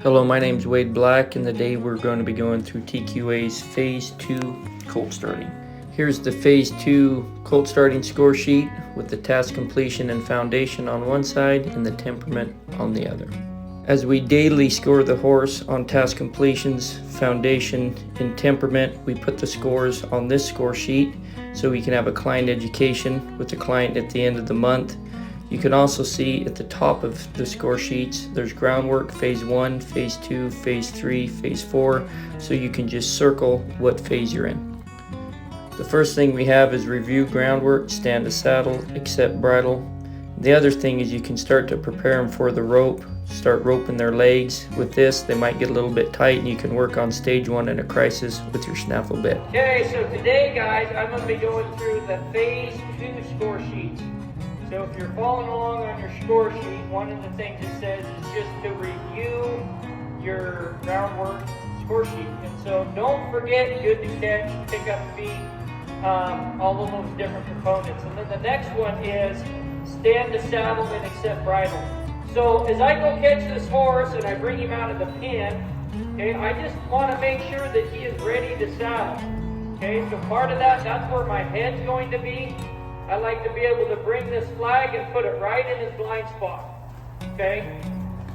Hello, my name is Wade Black, and today we're going to be going through TQA's Phase 2 Colt starting. Here's the Phase 2 Colt starting score sheet with the task completion and foundation on one side and the temperament on the other. As we daily score the horse on task completions, foundation, and temperament, we put the scores on this score sheet so we can have a client education with the client at the end of the month. You can also see at the top of the score sheets, there's groundwork, phase 1, phase 2, phase 3, phase 4, so you can just circle what phase you're in. The first thing we have is review groundwork, stand to saddle, accept bridle. The other thing is you can start to prepare them for the rope, start roping their legs. With this, they might get a little bit tight and you can work on stage 1 in a crisis with your snaffle bit. Okay, so today guys, I'm going to be going through the phase 2 score sheets. So if you're following along on your score sheet, one of the things it says is just to review your groundwork score sheet. And so don't forget, good to catch, pick up feet, all of those different components. And then the next one is stand to saddle and accept bridle. So as I go catch this horse and I bring him out of the pen, okay, I just want to make sure that he is ready to saddle. Okay, so part of that's where my head's going to be. I like to be able to bring this flag and put it right in his blind spot. Okay,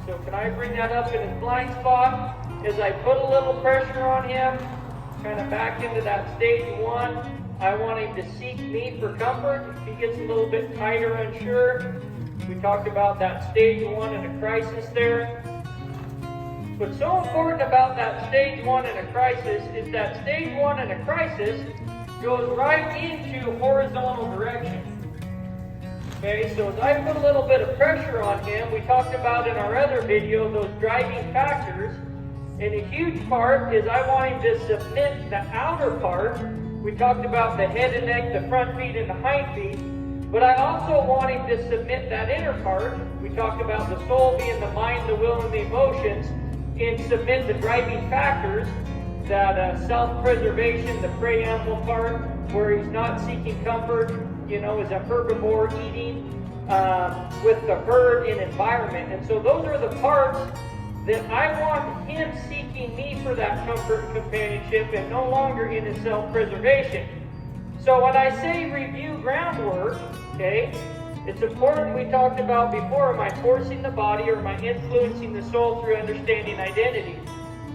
so can I bring that up in his blind spot? As I put a little pressure on him, kind of back into that stage 1, I want him to seek me for comfort. If he gets a little bit tight or unsure, we talked about that stage 1 and a crisis there. What's so important about that stage 1 and a crisis is that stage 1 and a crisis goes right into horizontal direction. Okay, so as I put a little bit of pressure on him, we talked about in our other video those driving factors, and a huge part is I want him to submit the outer part. We talked about the head and neck, the front feet and the hind feet, but I also want him to submit that inner part. We talked about the soul being the mind, the will, and the emotions, and submit the driving factors. That self-preservation, the prey animal part, where he's not seeking comfort, as a herbivore eating with the herd and environment. And so those are the parts that I want him seeking me for that comfort and companionship and no longer in his self-preservation. So when I say review groundwork, okay, it's important we talked about before, am I forcing the body or am I influencing the soul through understanding identity?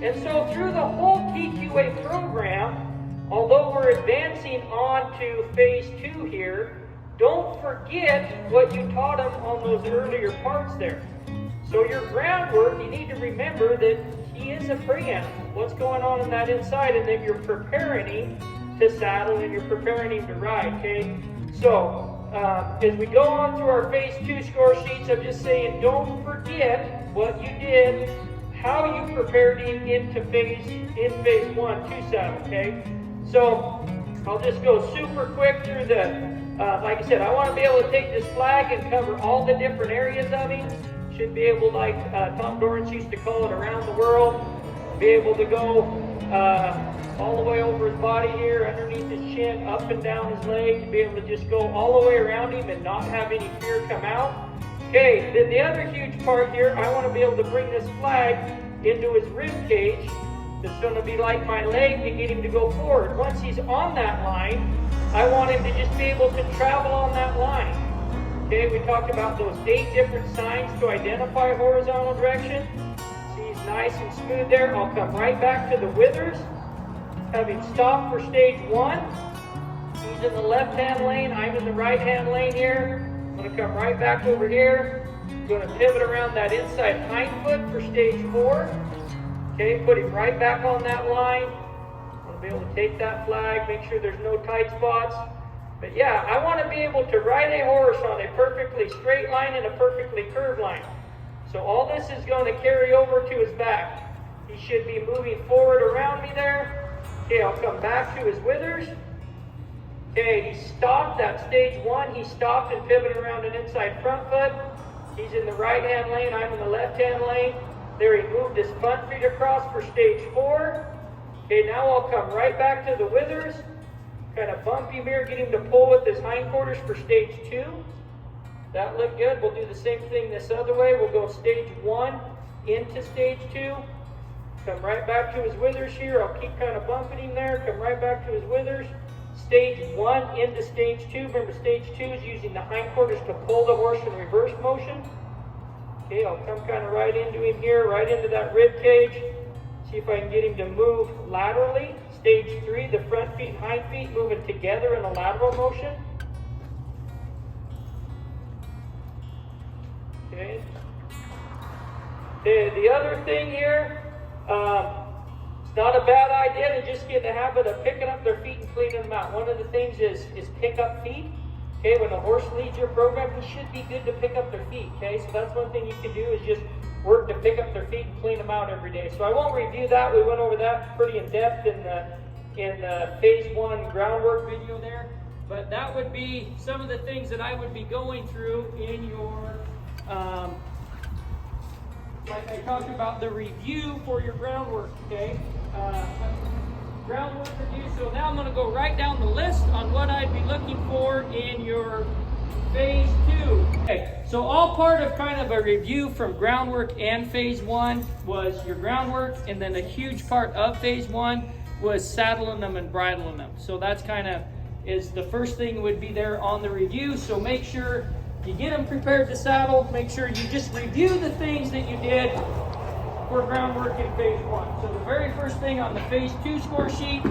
And so through the whole TQA program, although we're advancing on to phase 2 here, don't forget what you taught them on those earlier parts there. So your groundwork, you need to remember that he is a prey animal. What's going on that inside, and that you're preparing him to saddle and you're preparing him to ride, okay? So as we go on through our phase 2 score sheets, I'm just saying don't forget what you did, how you prepared him into phase 1 to saddle, okay? So I'll just go super quick through the, like I said, I want to be able to take this flag and cover all the different areas of him. Should be able, like Tom Dorrance used to call it, around the world. Be able to go all the way over his body here, underneath his chin, up and down his legs. Be able to just go all the way around him and not have any fear come out. Okay, then the other huge part here, I want to be able to bring this flag into his rib cage. That's going to be like my leg to get him to go forward. Once he's on that line, I want him to just be able to travel on that line. Okay, we talked about those 8 different signs to identify horizontal direction. See, he's nice and smooth there. I'll come right back to the withers. Have him stop for stage 1. He's in the left-hand lane. I'm in the right-hand lane here. I'm going to come right back over here. I'm going to pivot around that inside hind foot for stage 4. Okay, put him right back on that line. I'm going to be able to take that flag, make sure there's no tight spots. But yeah, I want to be able to ride a horse on a perfectly straight line and a perfectly curved line. So all this is going to carry over to his back. He should be moving forward around me there. Okay, I'll come back to his withers. Okay, he stopped that stage 1. He stopped and pivoted around an inside front foot. He's in the right-hand lane. I'm in the left-hand lane. There, he moved his front feet across for stage 4. Okay, now I'll come right back to the withers. Kind of bump him here, get him to pull with his hindquarters for stage 2. That looked good. We'll do the same thing this other way. We'll go stage 1 into stage 2. Come right back to his withers here. I'll keep kind of bumping him there. Come right back to his withers. Stage 1 into stage 2. Remember, stage 2 is using the hindquarters to pull the horse in reverse motion. Okay, I'll come kind of right into him here, right into that rib cage. See if I can get him to move laterally. Stage 3, the front feet and hind feet moving together in a lateral motion. Okay. The other thing here, it's not a bad idea to just get in the habit of picking up their feet and cleaning them out. One of the things is pick up feet. Okay, when a horse leads your program, he should be good to pick up their feet. Okay, so that's one thing you can do is just work to pick up their feet and clean them out every day. So I won't review that. We went over that pretty in depth in the phase 1 groundwork video there. But that would be some of the things that I would be going through in your, like I talked about, the review for your groundwork. Okay, groundwork review. So now I'm going to go right down the list on what I'd be looking for in your phase 2. Okay, so all part of kind of a review from groundwork and phase 1 was your groundwork, and then a huge part of phase 1 was saddling them and bridling them. So that's kind of is the first thing would be there on the review. So make sure you get them prepared to saddle. Make sure you just review the things that you did for groundwork in phase 1. So the very first thing on the phase 2 score sheet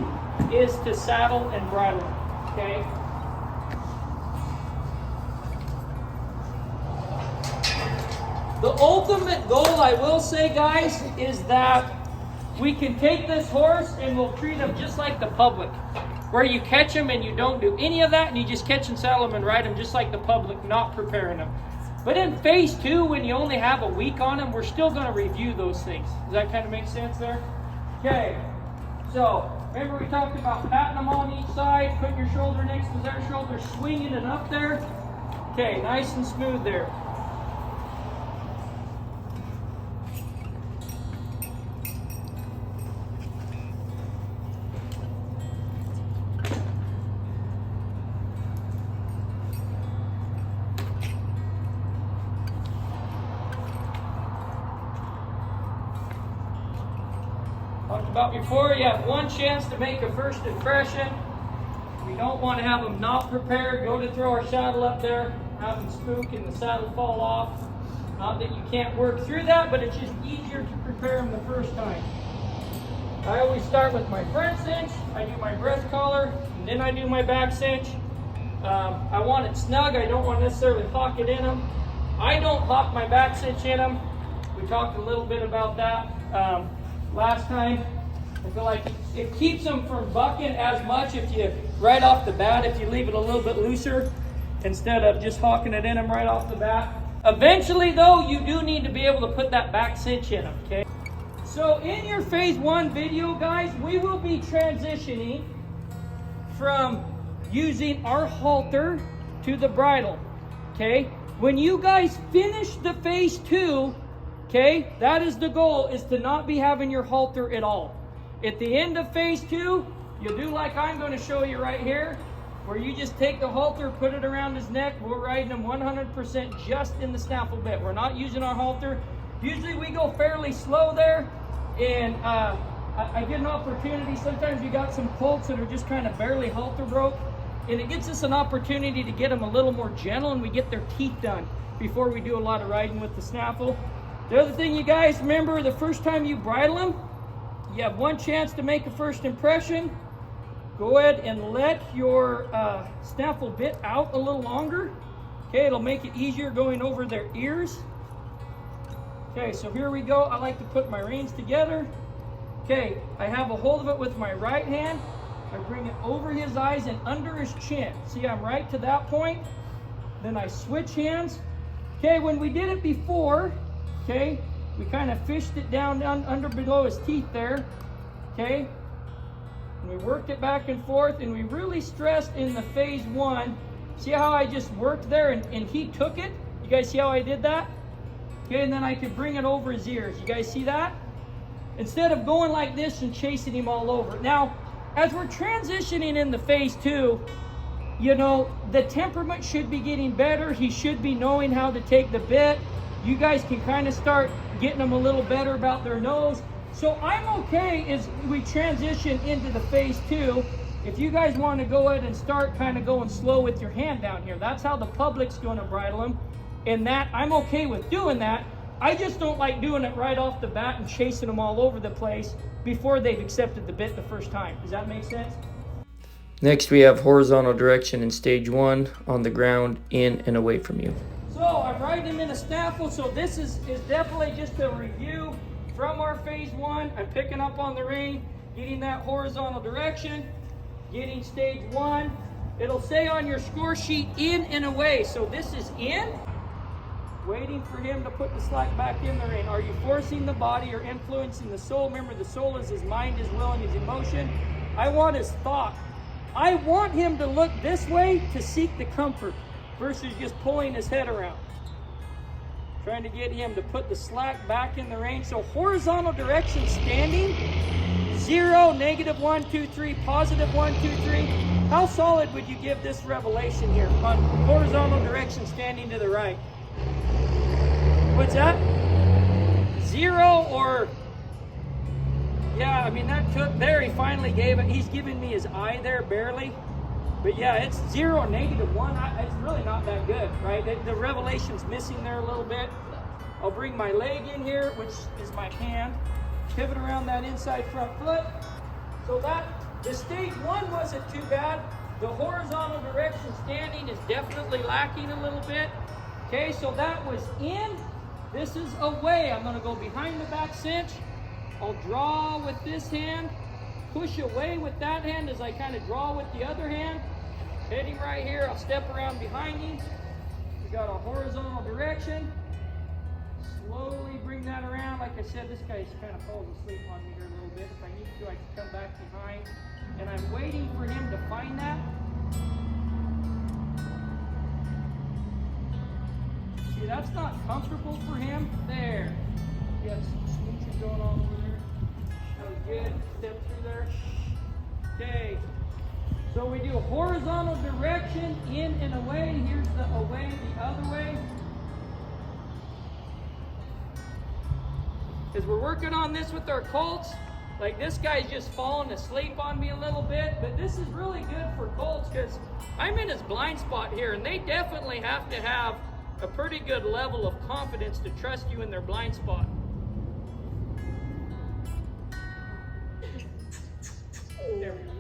is to saddle and bridle them. Okay. The ultimate goal, I will say, guys, is that we can take this horse and we'll treat him just like the public, where you catch him and you don't do any of that, and you just catch and saddle him and ride him just like the public, not preparing him. But in phase 2, when you only have a week on him, we're still going to review those things. Does that kind of make sense there? Okay. So remember we talked about patting them on each side, putting your shoulder next to their shoulder, swinging it up there. Okay, nice and smooth there. Talked about before, you have one chance to make a first impression. We don't want to have them not prepared, go to throw our saddle up there, have them spook and the saddle fall off. Not that you can't work through that, but it's just easier to prepare them the first time. I always start with my front cinch, I do my breast collar, and then I do my back cinch. I want it snug, I don't want to necessarily hock it in them. I don't lock my back cinch in them. We talked a little bit about that last time. I feel like it keeps them from bucking as much if you, right off the bat, if you leave it a little bit looser instead of just hawking it in them right off the bat. Eventually though, you do need to be able to put that back cinch in them, okay? So in your phase 1 video, guys, we will be transitioning from using our halter to the bridle, okay? When you guys finish the phase 2, okay, that is the goal, is to not be having your halter at all. At the end of phase 2, you'll do like I'm going to show you right here, where you just take the halter, put it around his neck. We're riding him 100% just in the snaffle bit. We're not using our halter. Usually we go fairly slow there, and I get an opportunity. Sometimes you got some colts that are just kind of barely halter broke, and it gets us an opportunity to get them a little more gentle, and we get their teeth done before we do a lot of riding with the snaffle. The other thing, you guys, remember the first time you bridle them, you have one chance to make a first impression. Go ahead and let your snaffle bit out a little longer. Okay, it'll make it easier going over their ears. Okay, so here we go. I like to put my reins together. Okay, I have a hold of it with my right hand. I bring it over his eyes and under his chin. See, I'm right to that point. Then I switch hands. Okay, when we did it before, okay, we kind of fished it down under below his teeth there, okay? And we worked it back and forth, and we really stressed in the phase 1. See how I just worked there and he took it? You guys see how I did that? Okay, and then I could bring it over his ears. You guys see that? Instead of going like this and chasing him all over. Now, as we're transitioning in the phase 2, you know, the temperament should be getting better. He should be knowing how to take the bit. you guys can kind of start getting them a little better about their nose. So I'm okay as we transition into the phase 2. If you guys want to go ahead and start kind of going slow with your hand down here, that's how the public's going to bridle them. And that, I'm okay with doing that. I just don't like doing it right off the bat and chasing them all over the place before they've accepted the bit the first time. Does that make sense? Next, we have horizontal direction in stage 1 on the ground, in and away from you. So I'm riding him in a snaffle. So this is definitely just a review from our phase 1. I'm picking up on the rein, getting that horizontal direction, getting stage 1. It'll say on your score sheet in and away. So this is in, waiting for him to put the slack back in the rein. Are you forcing the body or influencing the soul? Remember, the soul is his mind, his will, and his emotion. I want his thought. I want him to look this way to seek the comfort versus just pulling his head around. Trying to get him to put the slack back in the rein. So horizontal direction standing, 0, -1, 2, 3, +1, 2, 3. How solid would you give this revelation here on horizontal direction standing to the right? What's that? 0 or... Yeah, I mean, that took there. He finally gave it. He's giving me his eye there, barely. But yeah, it's 0, -1. It's really not that good, right? The revelation's missing there a little bit. I'll bring my leg in here, which is my hand. Pivot around that inside front foot. So that, the stage 1 wasn't too bad. The horizontal direction standing is definitely lacking a little bit. Okay, so that was in. This is away. I'm gonna go behind the back cinch. I'll draw with this hand, push away with that hand as I kind of draw with the other hand. Heading right here, I'll step around behind him. We got a horizontal direction. Slowly bring that around. Like I said, this guy kind of falls asleep on me here a little bit. If I need to, I can come back behind. And I'm waiting for him to find that. See, that's not comfortable for him. There. You got some smooching going on over there. That was good. Step through there. Okay. So we do horizontal direction, in and away. Here's the away, the other way. As we're working on this with our Colts, like this guy's just falling asleep on me a little bit, but this is really good for Colts because I'm in his blind spot here, and they definitely have to have a pretty good level of confidence to trust you in their blind spot. There we go.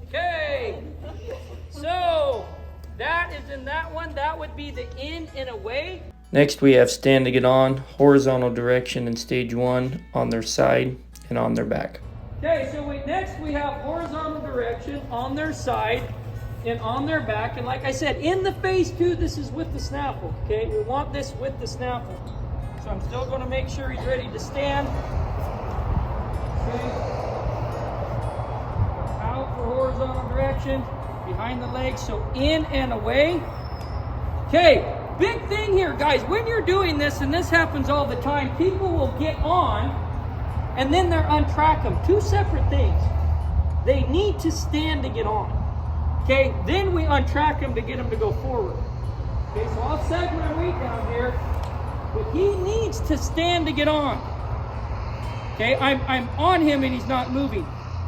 Okay, so that is in that one. That would be the in and away. Next, we have stand to get on, horizontal direction in stage 1 on their side and on their back. Okay, so next we have horizontal direction on their side and on their back. And like I said, in the phase 2, this is with the snaffle. Okay, we want this with the snaffle. So I'm still going to make sure he's ready to stand. Okay. Out for horizontal direction, behind the legs, so in and away. Okay, big thing here, guys. When you're doing this, and this happens all the time, people will get on and then they're untrack them. Two separate things. They need to stand to get on. Okay, then we untrack them to get them to go forward. Okay, so I'll sag my weight down here, but he needs to stand to get on. Okay, I'm on him and he's not moving.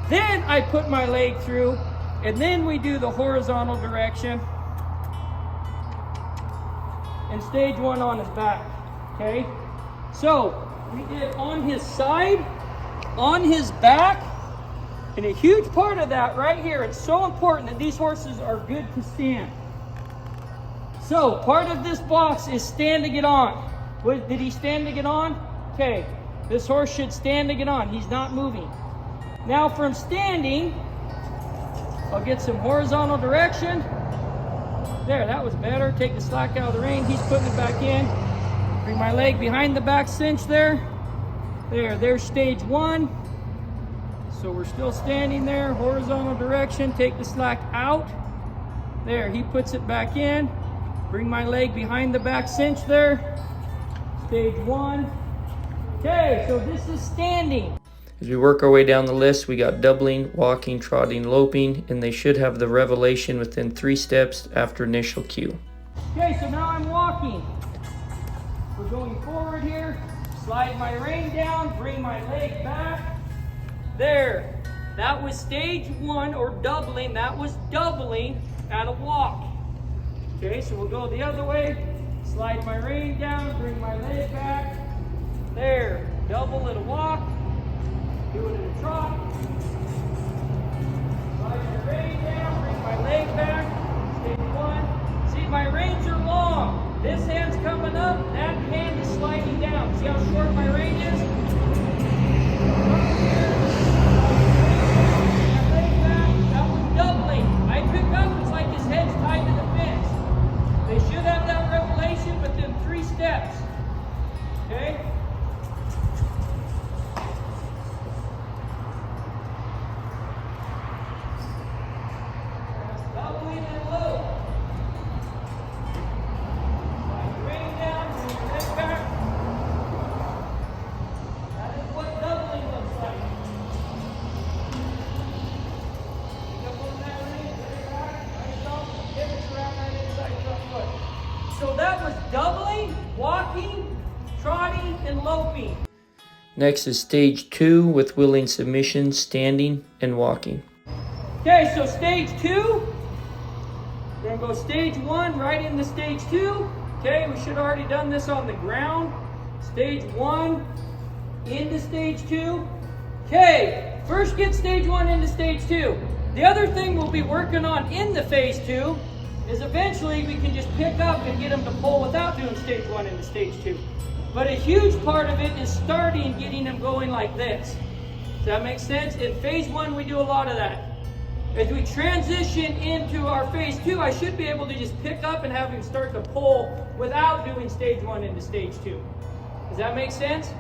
Then I put my leg through, and then we do the horizontal direction. And stage 1 on his back. Okay, so we did on his side, on his back, and a huge part of that right here, it's so important that these horses are good to stand. So part of this box is stand to get on. Did he stand to get on? Okay, this horse should stand to get on. He's not moving. Now from standing, I'll get some horizontal direction. There, that was better. Take the slack out of the rein. He's putting it back in. Bring my leg behind the back cinch there. There's stage 1. So we're still standing there, horizontal direction. Take the slack out. There, he puts it back in. Bring my leg behind the back cinch there. Stage 1. Okay, so this is standing. As we work our way down the list, we got doubling, walking, trotting, loping, and they should have the revelation within 3 steps after initial cue. Okay, so now I'm walking. We're going forward here. Slide my rein down, bring my leg back. There. That was stage 1, or doubling. That was doubling at a walk. Okay, so we'll go the other way. Slide my rein down, bring my leg back. There. Double at a walk. Do it at a trot. Slide my rein down, bring my leg back. Stage 1. See, my reins are long. This hand's coming up, that hand is sliding down. See how short my rein is? That was doubling. I pick up, it's like his head's tied to the fence. They should have that revelation within 3 steps. Okay? Doubling and low. So that was doubling, walking, trotting, and loping. Next is stage 2 with willing submission, standing and walking. Okay, so stage 2. We're gonna go stage 1 right into stage 2. Okay, we should have already done this on the ground. Stage 1 into stage 2. Okay, first get stage 1 into stage 2. The other thing we'll be working on in the phase 2 is eventually we can just pick up and get them to pull without doing stage 1 into stage 2. But a huge part of it is starting getting them going like this. Does that make sense? In phase 1 we do a lot of that. As we transition into our phase 2, I should be able to just pick up and have him start to pull without doing stage 1 into stage 2. Does that make sense?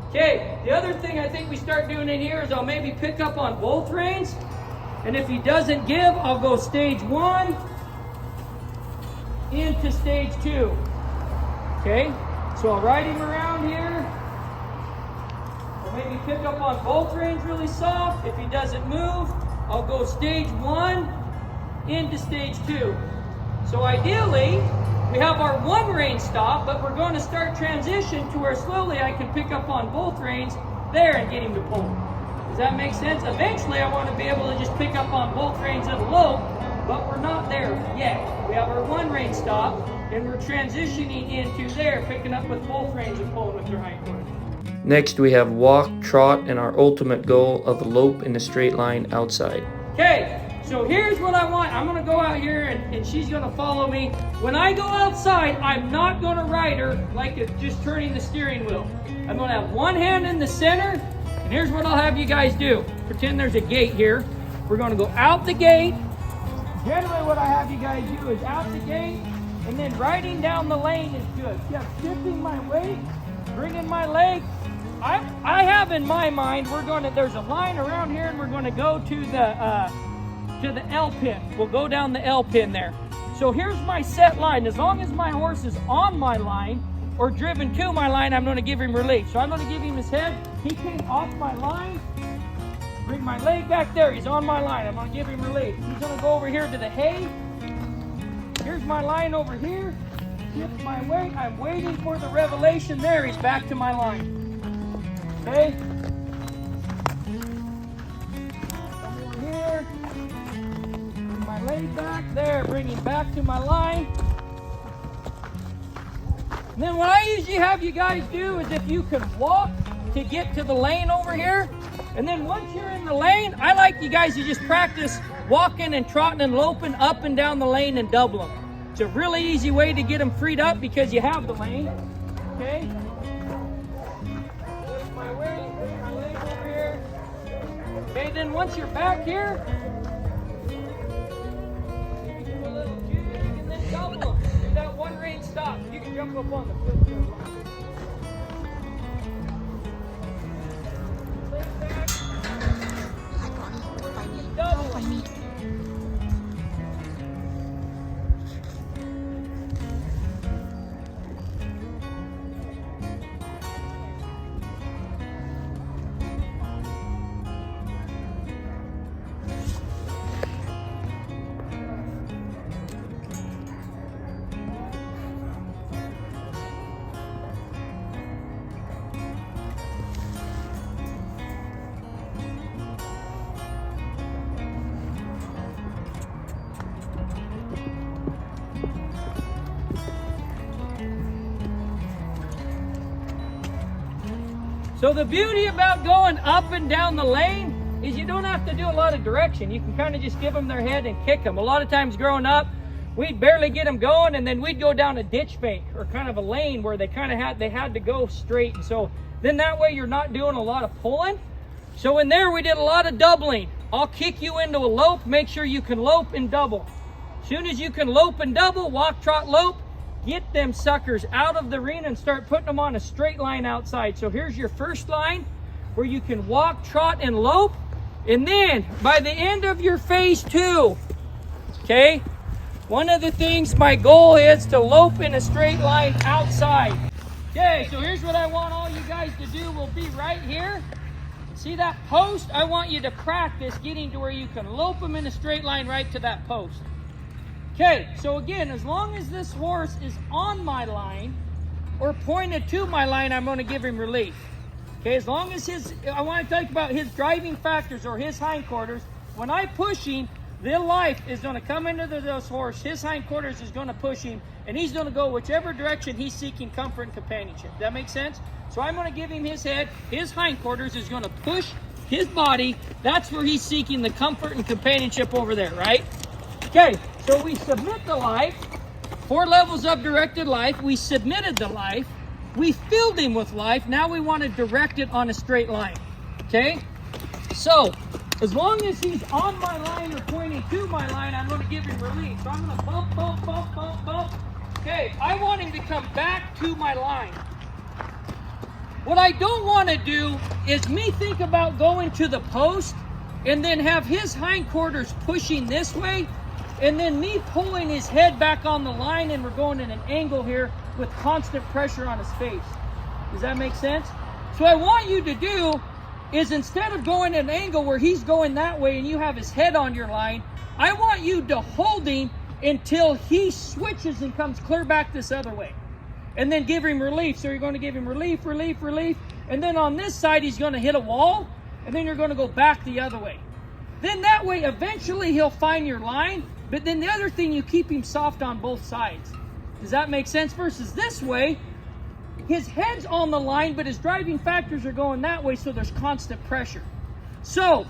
Okay, the other thing I think we start doing in here is I'll maybe pick up on both reins. And if he doesn't give, I'll go stage 1 into stage 2. Okay, so I'll ride him around here. I'll maybe pick up on both reins really soft. If he doesn't move, I'll go stage 1 into stage 2. So ideally, we have our 1 rein stop, but we're going to start transition to where slowly I can pick up on both reins there and get him to pull. Does that make sense? Eventually, I want to be able to just pick up on both reins at a lope, but we're not there yet. We have our 1 rein stop, and we're transitioning into there, picking up with both reins and pulling with their hind quarters. Next we have walk, trot, and our ultimate goal of a lope in a straight line outside. Okay, so here's what I want. I'm going to go out here and she's going to follow me. When I go outside, I'm not going to ride her like it's just turning the steering wheel. I'm going to have 1 hand in the center, and here's what I'll have you guys do. Pretend there's a gate here. We're going to go out the gate. Generally what I have you guys do is out the gate, and then riding down the lane is good. See, I'm shifting my weight, bringing my leg. I have in my mind, there's a line around here, and we're going to go to the L pin. We'll go down the L pin there. So here's my set line. As long as my horse is on my line or driven to my line, I'm going to give him relief. So I'm going to give him his head. He came off my line. Bring my leg back there. He's on my line. I'm going to give him relief. He's going to go over here to the hay. Here's my line over here. Shift my weight. I'm waiting for the revelation. There, he's back to my line. Okay? Come over here. Bring my leg back there. Bring him back to my line. And then what I usually have you guys do is if you can walk to get to the lane over here, and then once you're in the lane, I like you guys to just practice walking and trotting and loping up and down the lane and double them. It's a really easy way to get them freed up because you have the lane. Okay? Lift my weight, bring my leg over here. Okay, then once you're back here, you can do a little jig and then double them. Do that 1 rein stop. You can jump up on the foot. So the beauty about going up and down the lane is you don't have to do a lot of direction. You can kind of just give them their head and kick them. A lot of times growing up, we'd barely get them going, and then we'd go down a ditch bank or kind of a lane where they had to go straight. And so then that way you're not doing a lot of pulling. So in there we did a lot of doubling. I'll kick you into a lope, make sure you can lope and double. As soon as you can lope and double, walk, trot, lope, get them suckers out of the arena and start putting them on a straight line outside. So here's your first line where you can walk, trot, and lope. And then by the end of your phase 2, okay, one of the things my goal is to lope in a straight line outside. Okay, so here's what I want all you guys to do. We'll be right here. See that post? I want you to practice getting to where you can lope them in a straight line right to that post. Okay, so again, as long as this horse is on my line or pointed to my line, I'm going to give him relief. Okay, as long as I want to talk about his driving factors or his hindquarters. When I push him, the life is going to come into this horse. His hindquarters is going to push him, and he's going to go whichever direction he's seeking comfort and companionship. Does that make sense? So I'm going to give him his head. His hindquarters is going to push his body. That's where he's seeking the comfort and companionship over there, right? Okay, so we submit the life. 4 levels of directed life. We submitted the life. We filled him with life. Now we want to direct it on a straight line. Okay? So, as long as he's on my line or pointing to my line, I'm going to give him relief. So I'm going to bump, bump, bump, bump, bump. Okay, I want him to come back to my line. What I don't want to do is me think about going to the post and then have his hindquarters pushing this way and then me pulling his head back on the line, and we're going in an angle here with constant pressure on his face. Does that make sense? So what I want you to do is, instead of going at an angle where he's going that way and you have his head on your line, I want you to hold him until he switches and comes clear back this other way. And then give him relief. So you're going to give him relief, relief, relief. And then on this side, he's going to hit a wall. And then you're going to go back the other way. Then that way, eventually he'll find your line. But then the other thing, you keep him soft on both sides. Does that make sense? Versus this way, his head's on the line, but his driving factors are going that way, so there's constant pressure. So,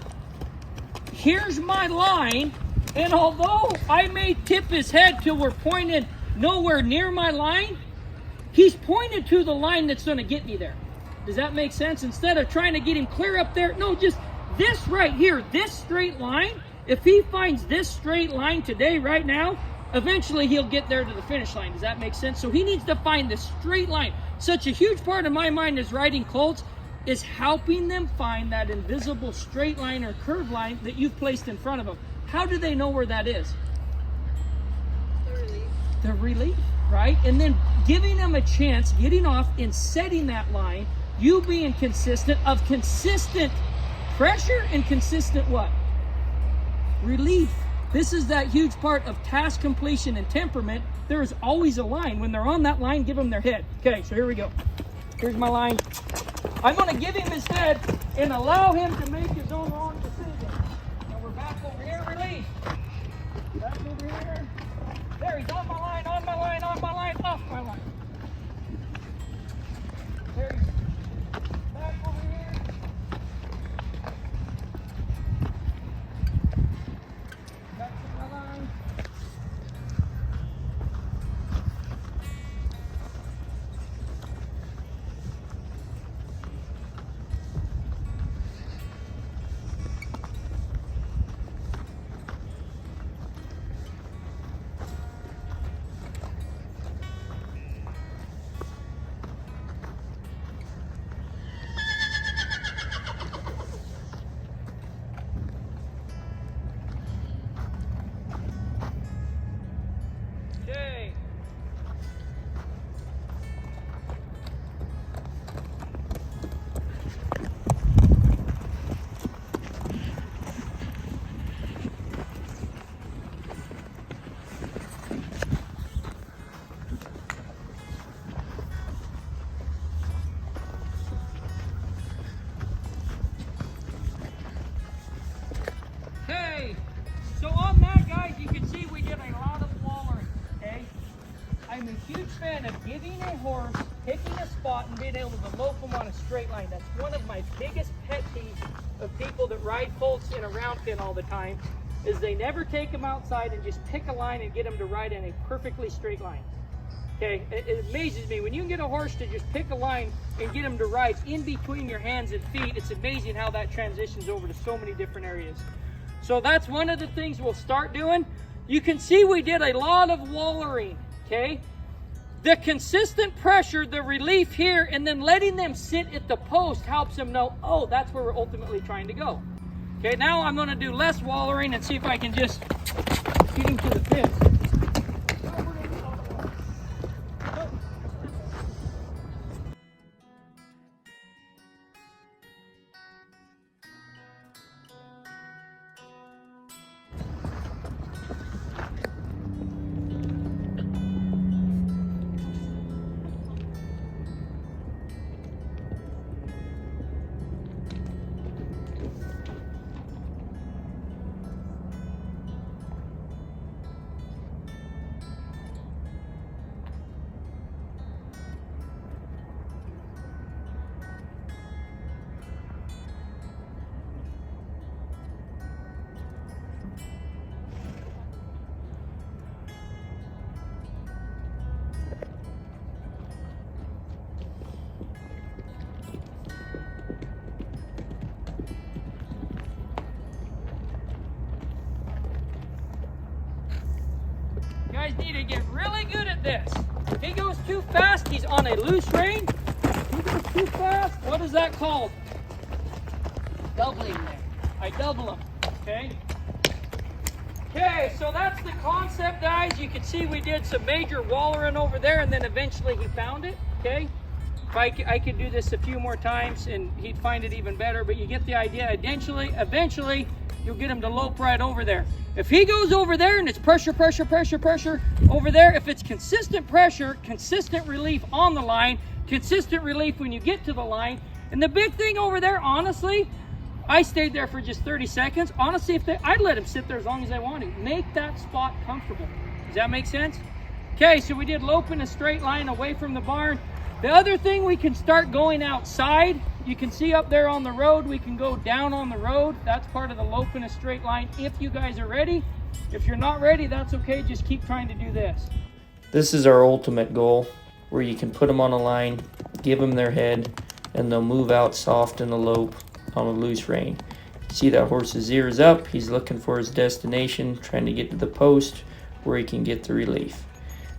here's my line, and although I may tip his head till we're pointed nowhere near my line, he's pointed to the line that's going to get me there. Does that make sense? Instead of trying to get him clear up there, no, just this right here, this straight line. If he finds this straight line today, right now, eventually he'll get there to the finish line. Does that make sense? So he needs to find the straight line. Such a huge part of my mind is riding colts is helping them find that invisible straight line or curve line that you've placed in front of them. How do they know where that is? The relief, right? And then giving them a chance, getting off and setting that line, you being consistent of consistent pressure and consistent what? Relief. This is that huge part of task completion and temperament. There is always a line. When they're on that line, give them their head. Okay, so here we go. Here's my line. I'm going to give him his head and allow him to make his own wrong decision. Now we're back over here. Release. Back over here. There, he's on my line, on my line, on my line, off my line. There he's back over here. Back to my line. So on that, guys, you can see we did a lot of wallering, okay? I'm a huge fan of giving a horse, picking a spot, spot and being able to lope them on a straight line. That's one of my biggest pet peeves of people that ride colts in a round pen all the time, is they never take them outside and just pick a line and get them to ride in a perfectly straight line. Okay, it amazes me when you can get a horse to just pick a line and get them to ride in between your hands and feet. It's amazing how that transitions over to so many different areas. So that's one of the things we'll start doing. You can see we did a lot of wallering, okay? The consistent pressure, the relief here, and then letting them sit at the post helps them know, oh, that's where we're ultimately trying to go. Okay, now I'm gonna do less wallering and see if I can just get him to the fence. Guys need to get really good at this. If he goes too fast, he's on a loose rein. If he goes too fast, what is that called? Doubling there. I double him, okay? Okay, so that's the concept, guys. You can see we did some major wallering over there, and then eventually he found it, okay? If I could do this a few more times, and he'd find it even better, but you get the idea. Eventually, you'll get him to lope right over there. If he goes over there and it's pressure, pressure, pressure, pressure over there, if it's consistent pressure, consistent relief on the line, consistent relief when you get to the line, and the big thing over there, honestly, I stayed there for just 30 seconds. Honestly, I'd let him sit there as long as I wanted. Make that spot comfortable. Does that make sense? Okay, so we did lope in a straight line away from the barn. The other thing, we can start going outside. You can see up there on the road, we can go down on the road. That's part of the lope in a straight line if you guys are ready. If you're not ready, that's okay. Just keep trying to do this. This is our ultimate goal, where you can put them on a line, give them their head, and they'll move out soft in the lope on a loose rein. See that horse's ears up. He's looking for his destination, trying to get to the post where he can get the relief.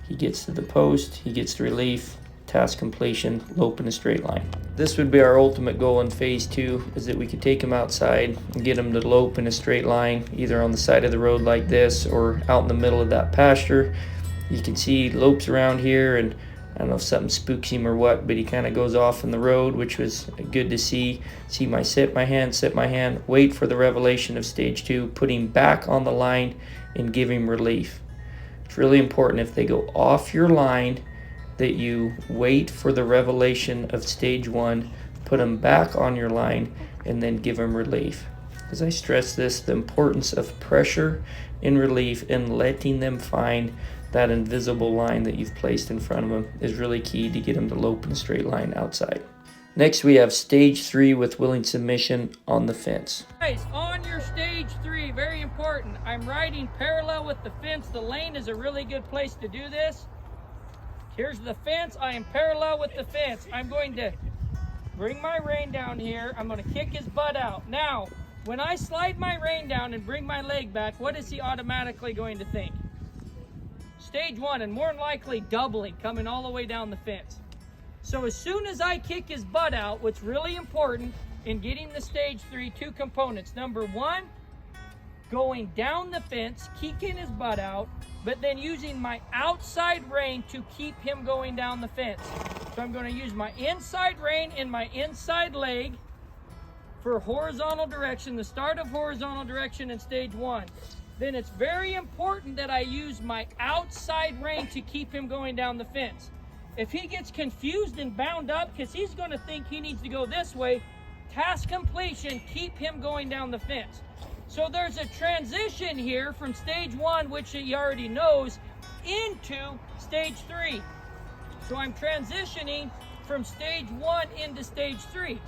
He gets to the post, he gets the relief, task completion, lope in a straight line. This would be our ultimate goal in phase 2, is that we could take him outside and get him to lope in a straight line, either on the side of the road like this or out in the middle of that pasture. You can see he lopes around here, and I don't know if something spooks him or what, but he kind of goes off in the road, which was good to see. See my sit my hand, wait for the revelation of stage 2, put him back on the line and give him relief. It's really important if they go off your line that you wait for the revelation of stage 1, put them back on your line, and then give them relief. As I stress this, the importance of pressure and relief and letting them find that invisible line that you've placed in front of them is really key to get them to lope in a straight line outside. Next, we have stage 3 with willing submission on the fence. Guys, on your stage 3, very important. I'm riding parallel with the fence. The lane is a really good place to do this. Here's the fence. I am parallel with the fence. I'm going to bring my rein down here. I'm going to kick his butt out. Now, when I slide my rein down and bring my leg back, what is he automatically going to think? Stage 1, and more than likely doubling, coming all the way down the fence. So as soon as I kick his butt out, what's really important in getting the stage 3, 2 components. Number 1, going down the fence, kicking his butt out, but then using my outside rein to keep him going down the fence. So I'm going to use my inside rein and my inside leg for horizontal direction, the start of horizontal direction in stage 1. Then it's very important that I use my outside rein to keep him going down the fence. If he gets confused and bound up, because he's going to think he needs to go this way, task completion, keep him going down the fence. So there's a transition here from stage 1, which he already knows, into stage 3. So I'm transitioning from stage 1 into stage 3.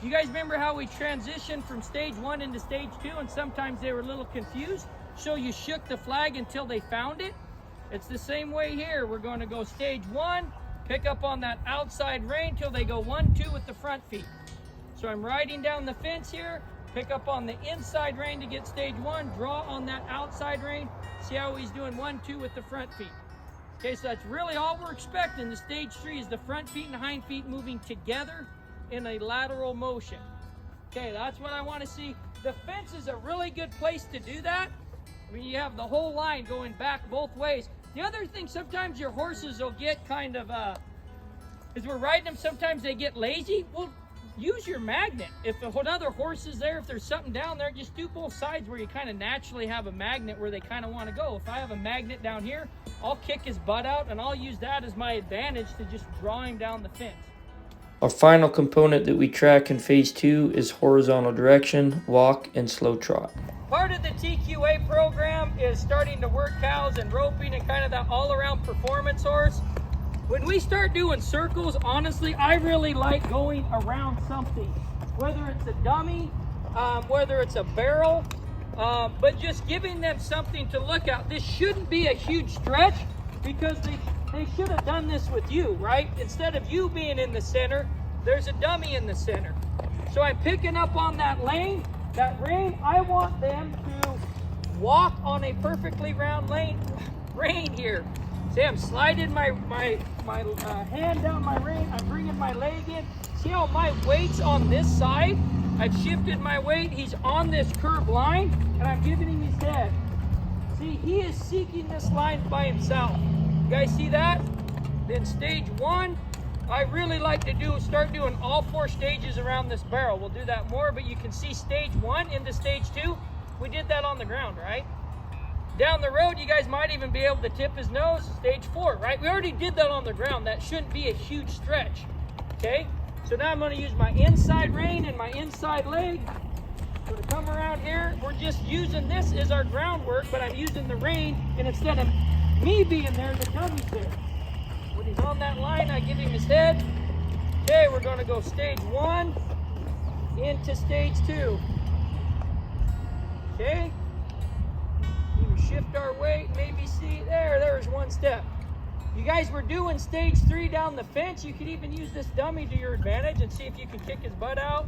You guys remember how we transitioned from stage 1 into stage 2, and sometimes they were a little confused? So you shook the flag until they found it? It's the same way here. We're going to go stage 1, pick up on that outside rein till they go 1, 2 with the front feet. So I'm riding down the fence here, pick up on the inside rein to get stage 1, draw on that outside rein. See how he's doing 1, 2 with the front feet. Okay, so that's really all we're expecting. The stage 3 is the front feet and hind feet moving together in a lateral motion. Okay, that's what I want to see. The fence is a really good place to do that. I mean, you have the whole line going back both ways. The other thing, sometimes your horses will get kind of, as we're riding them, sometimes they get lazy. Well, use your magnet. If another horse is there, if there's something down there, just do both sides where you kind of naturally have a magnet where they kind of want to go. If I have a magnet down here, I'll kick his butt out and I'll use that as my advantage to just draw him down the fence. Our final component that we track in phase 2 is horizontal direction, walk, and slow trot. Part of the TQA program is starting to work cows and roping and kind of that all-around performance horse. When we start doing circles, honestly, I really like going around something, whether it's a dummy, whether it's a barrel, but just giving them something to look at. This shouldn't be a huge stretch because they should have done this with you, right? Instead of you being in the center, there's a dummy in the center. So I'm picking up on that lane, that rein. I want them to walk on a perfectly round rein here. See, I'm sliding my hand down my rein. I'm bringing my leg in. See how my weight's on this side? I've shifted my weight. He's on this curved line, and I'm giving him his head. See, he is seeking this line by himself. You guys see that? Then stage 1, I really like to start doing all 4 stages around this barrel. We'll do that more, but you can see stage 1 into stage 2. We did that on the ground, right? Down the road, you guys might even be able to tip his nose, stage 4, right? We already did that on the ground. That shouldn't be a huge stretch, okay? So now I'm gonna use my inside rein and my inside leg. So to come around here, we're just using this as our groundwork, but I'm using the rein, and instead of me being there, the dummy's there. When he's on that line, I give him his head. Okay, we're gonna go stage 1 into stage 2. Okay? We shift our weight, maybe see, there's 1 step. You guys were doing stage 3 down the fence. You could even use this dummy to your advantage and see if you can kick his butt out.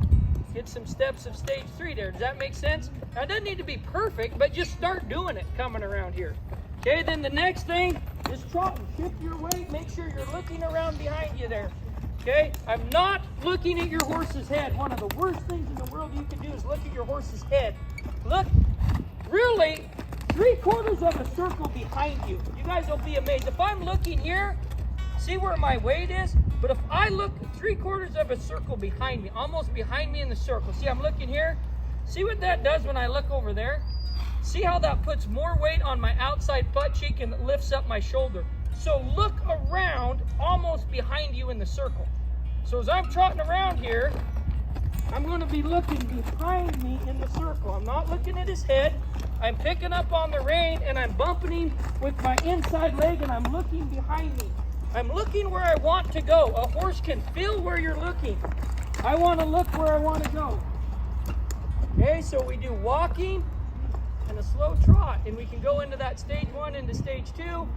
Get some steps of stage 3 there. Does that make sense? Now, it doesn't need to be perfect, but just start doing it coming around here. Okay, then the next thing is trotting. Shift your weight, make sure you're looking around behind you there. Okay, I'm not looking at your horse's head. One of the worst things in the world you can do is look at your horse's head. Look, really, 3/4 of a circle behind you. You guys will be amazed. If I'm looking here, see where my weight is? But if I look 3/4 of a circle behind me, almost behind me in the circle. See, I'm looking here. See what that does when I look over there? See how that puts more weight on my outside butt cheek and it lifts up my shoulder. So look around almost behind you in the circle. So as I'm trotting around here, I'm going to be looking behind me in the circle. I'm not looking at his head. I'm picking up on the rein and I'm bumping him with my inside leg and I'm looking behind me. I'm looking where I want to go. A horse can feel where you're looking. I want to look where I want to go. Okay, so we do walking and a slow trot, and we can go into that stage 1 into stage 2.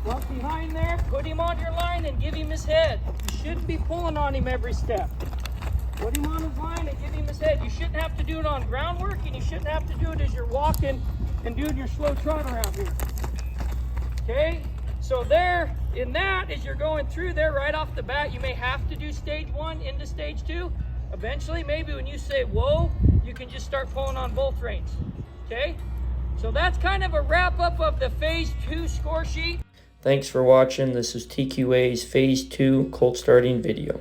Walk behind there, put him on your line and give him his head. You shouldn't be pulling on him every step. Put him on his line and give him his head. You shouldn't have to do it on groundwork, and you shouldn't have to do it as you're walking and doing your slow trot around here. Okay, so there, in that, as you're going through there right off the bat, you may have to do stage 1 into stage 2. Eventually, maybe when you say whoa, you can just start pulling on both reins. Okay, so that's kind of a wrap up of the phase 2 score sheet. Thanks for watching. This is TQA's phase 2 colt starting video.